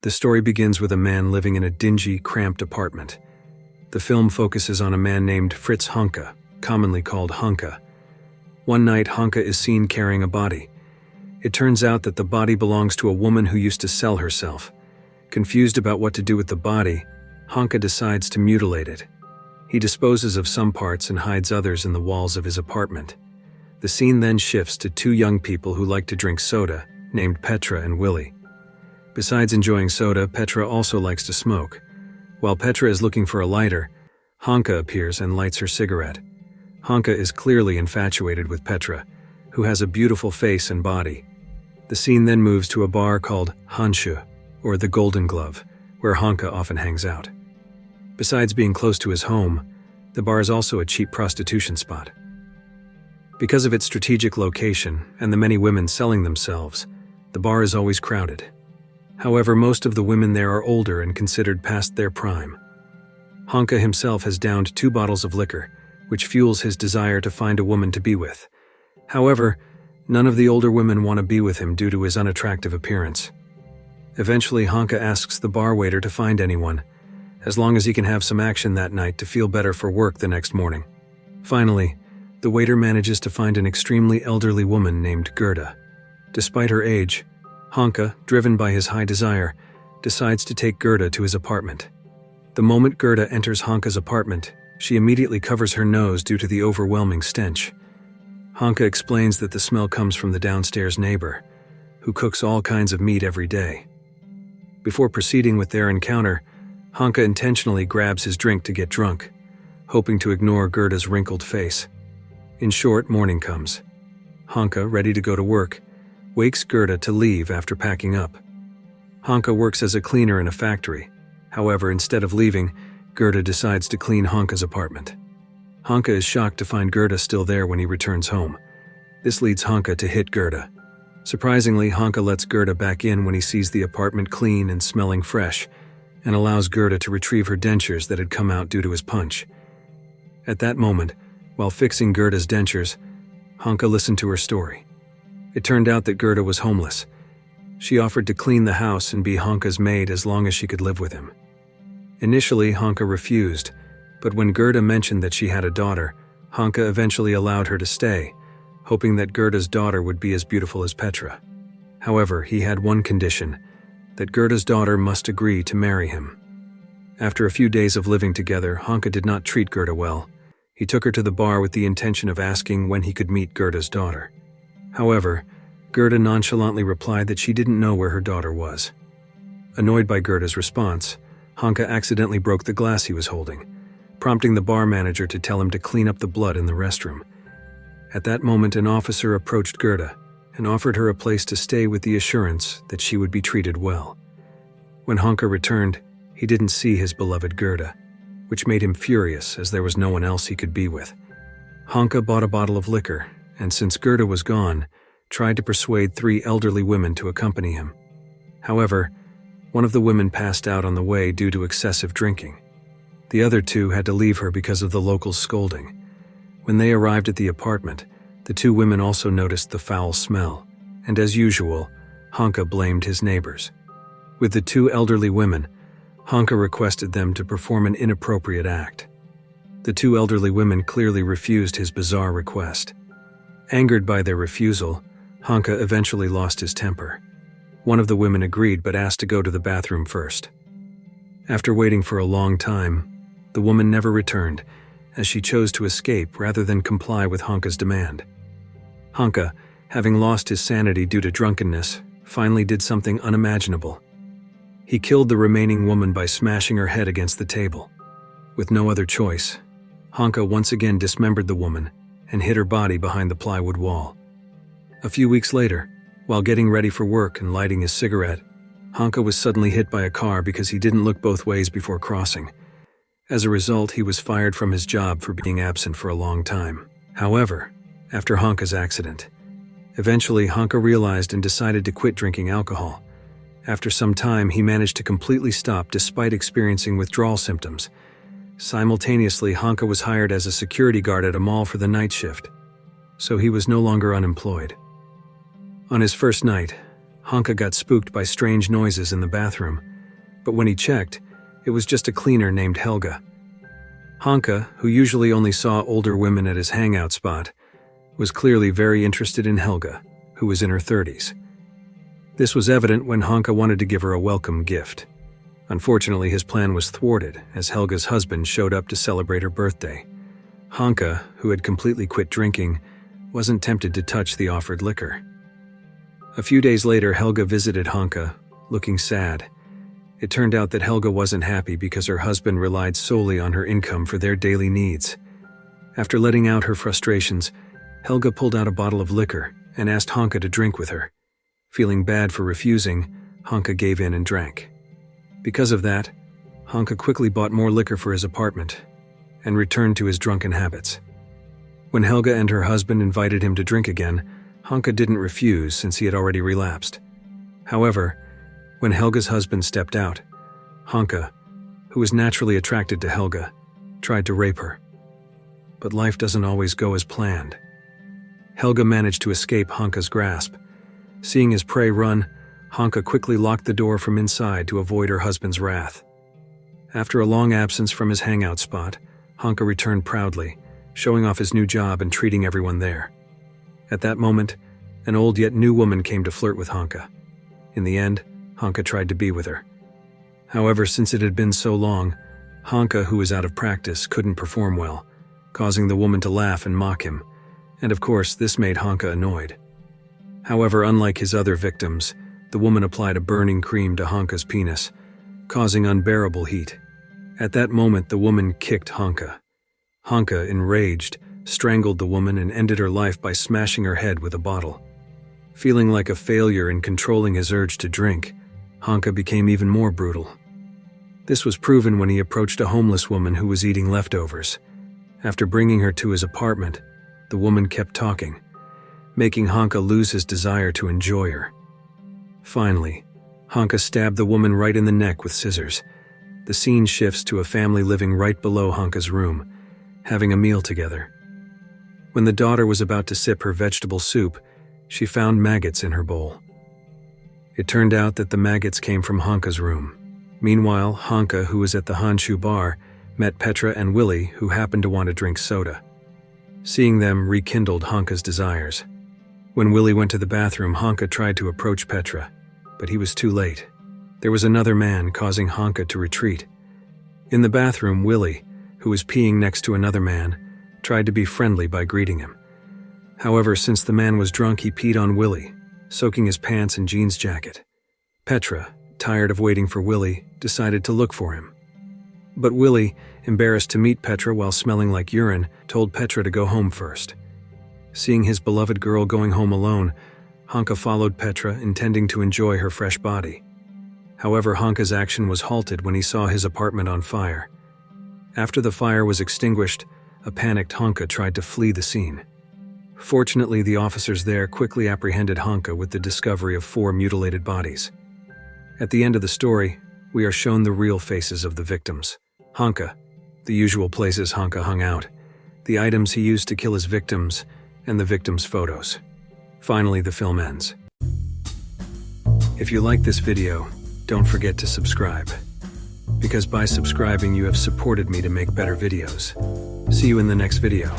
The story begins with a man living in a dingy, cramped apartment. The film focuses on a man named Fritz Honka, commonly called Honka. One night, Honka is seen carrying a body. It turns out that the body belongs to a woman who used to sell herself. Confused about what to do with the body, Honka decides to mutilate it. He disposes of some parts and hides others in the walls of his apartment. The scene then shifts to two young people who like to drink soda, named Petra and Willie. Besides enjoying soda, Petra also likes to smoke. While Petra is looking for a lighter, Honka appears and lights her cigarette. Honka is clearly infatuated with Petra, who has a beautiful face and body. The scene then moves to a bar called Hanshu, or the Golden Glove, where Honka often hangs out. Besides being close to his home, the bar is also a cheap prostitution spot. Because of its strategic location and the many women selling themselves, the bar is always crowded. However, most of the women there are older and considered past their prime. Honka himself has downed 2 bottles of liquor, which fuels his desire to find a woman to be with. However, none of the older women want to be with him due to his unattractive appearance. Eventually, Honka asks the bar waiter to find anyone, as long as he can have some action that night to feel better for work the next morning. Finally, the waiter manages to find an extremely elderly woman named Gerda. Despite her age, Honka, driven by his high desire, decides to take Gerda to his apartment. The moment Gerda enters Honka's apartment, she immediately covers her nose due to the overwhelming stench. Honka explains that the smell comes from the downstairs neighbor, who cooks all kinds of meat every day. Before proceeding with their encounter, Honka intentionally grabs his drink to get drunk, hoping to ignore Gerda's wrinkled face. In short, morning comes. Honka, ready to go to work, wakes Gerda to leave after packing up. Honka works as a cleaner in a factory. However, instead of leaving, Gerda decides to clean Honka's apartment. Honka is shocked to find Gerda still there when he returns home. This leads Honka to hit Gerda. Surprisingly, Honka lets Gerda back in when he sees the apartment clean and smelling fresh, and allows Gerda to retrieve her dentures that had come out due to his punch. At that moment, while fixing Gerda's dentures, Honka listened to her story. It turned out that Gerda was homeless. She offered to clean the house and be Honka's maid as long as she could live with him. Initially, Honka refused, but when Gerda mentioned that she had a daughter, Honka eventually allowed her to stay, hoping that Gerda's daughter would be as beautiful as Petra. However, he had one condition, that Gerda's daughter must agree to marry him. After a few days of living together, Honka did not treat Gerda well. He took her to the bar with the intention of asking when he could meet Gerda's daughter. However, Gerda nonchalantly replied that she didn't know where her daughter was. Annoyed by Gerda's response, Honka accidentally broke the glass he was holding, prompting the bar manager to tell him to clean up the blood in the restroom. At that moment, an officer approached Gerda and offered her a place to stay with the assurance that she would be treated well. When Honka returned, he didn't see his beloved Gerda, which made him furious as there was no one else he could be with. Honka bought a bottle of liquor, and since Gerda was gone, tried to persuade 3 elderly women to accompany him. However, one of the women passed out on the way due to excessive drinking. The other 2 had to leave her because of the locals' scolding. When they arrived at the apartment, the 2 women also noticed the foul smell, and as usual, Honka blamed his neighbors. With the 2 elderly women, Honka requested them to perform an inappropriate act. The 2 elderly women clearly refused his bizarre request. Angered by their refusal, Honka eventually lost his temper. One of the women agreed but asked to go to the bathroom first. After waiting for a long time, the woman never returned, as she chose to escape rather than comply with Honka's demand. Honka, having lost his sanity due to drunkenness, finally did something unimaginable. He killed the remaining woman by smashing her head against the table. With no other choice, Honka once again dismembered the woman and hid her body behind the plywood wall. A few weeks later, while getting ready for work and lighting his cigarette, Honka was suddenly hit by a car because he didn't look both ways before crossing. As a result, he was fired from his job for being absent for a long time. However, after Honka's accident, eventually Honka realized and decided to quit drinking alcohol. After some time, he managed to completely stop despite experiencing withdrawal symptoms. Simultaneously, Honka was hired as a security guard at a mall for the night shift, so he was no longer unemployed. On his first night, Honka got spooked by strange noises in the bathroom. But when he checked, it was just a cleaner named Helga. Hanka, who usually only saw older women at his hangout spot, was clearly very interested in Helga, who was in her 30s. This was evident when Hanka wanted to give her a welcome gift. Unfortunately, his plan was thwarted as Helga's husband showed up to celebrate her birthday. Hanka, who had completely quit drinking, wasn't tempted to touch the offered liquor. A few days later, Helga visited Hanka, looking sad. It turned out that Helga wasn't happy because her husband relied solely on her income for their daily needs. After letting out her frustrations, Helga pulled out a bottle of liquor and asked Hanka to drink with her. Feeling bad for refusing, Hanka gave in and drank. Because of that, Hanka quickly bought more liquor for his apartment and returned to his drunken habits. When Helga and her husband invited him to drink again, Hanka didn't refuse since he had already relapsed. However, when Helga's husband stepped out, Hanka, who was naturally attracted to Helga, tried to rape her. But life doesn't always go as planned. Helga managed to escape Hanka's grasp. Seeing his prey run, Hanka quickly locked the door from inside to avoid her husband's wrath. After a long absence from his hangout spot, Hanka returned proudly, showing off his new job and treating everyone there. At that moment, an old yet new woman came to flirt with Hanka. In the end, Hanka tried to be with her. However, since it had been so long, Hanka, who was out of practice, couldn't perform well, causing the woman to laugh and mock him, and of course, this made Hanka annoyed. However, unlike his other victims, the woman applied a burning cream to Hanka's penis, causing unbearable heat. At that moment, the woman kicked Hanka. Hanka, enraged, strangled the woman and ended her life by smashing her head with a bottle. Feeling like a failure in controlling his urge to drink, Hanka became even more brutal. This was proven when he approached a homeless woman who was eating leftovers. After bringing her to his apartment, the woman kept talking, making Hanka lose his desire to enjoy her. Finally, Hanka stabbed the woman right in the neck with scissors. The scene shifts to a family living right below Hanka's room, having a meal together. When the daughter was about to sip her vegetable soup, she found maggots in her bowl. It turned out that the maggots came from Hanka's room. Meanwhile, Hanka, who was at the Hanshu bar, met Petra and Willie, who happened to want to drink soda. Seeing them rekindled Hanka's desires. When Willie went to the bathroom, Hanka tried to approach Petra, but he was too late. There was another man causing Hanka to retreat. In the bathroom, Willie, who was peeing next to another man, tried to be friendly by greeting him. However, since the man was drunk, he peed on Willie, soaking his pants and jeans jacket. Petra, tired of waiting for Willie, decided to look for him. But Willie, embarrassed to meet Petra while smelling like urine, told Petra to go home first. Seeing his beloved girl going home alone, Hanka followed Petra, intending to enjoy her fresh body. However, Hanka's action was halted when he saw his apartment on fire. After the fire was extinguished, a panicked Hanka tried to flee the scene. Fortunately, the officers there quickly apprehended Hanka with the discovery of 4 mutilated bodies. At the end of the story, we are shown the real faces of the victims. Hanka, the usual places Hanka hung out, the items he used to kill his victims, and the victims' photos. Finally, the film ends. If you like this video, don't forget to subscribe. Because by subscribing, you have supported me to make better videos. See you in the next video.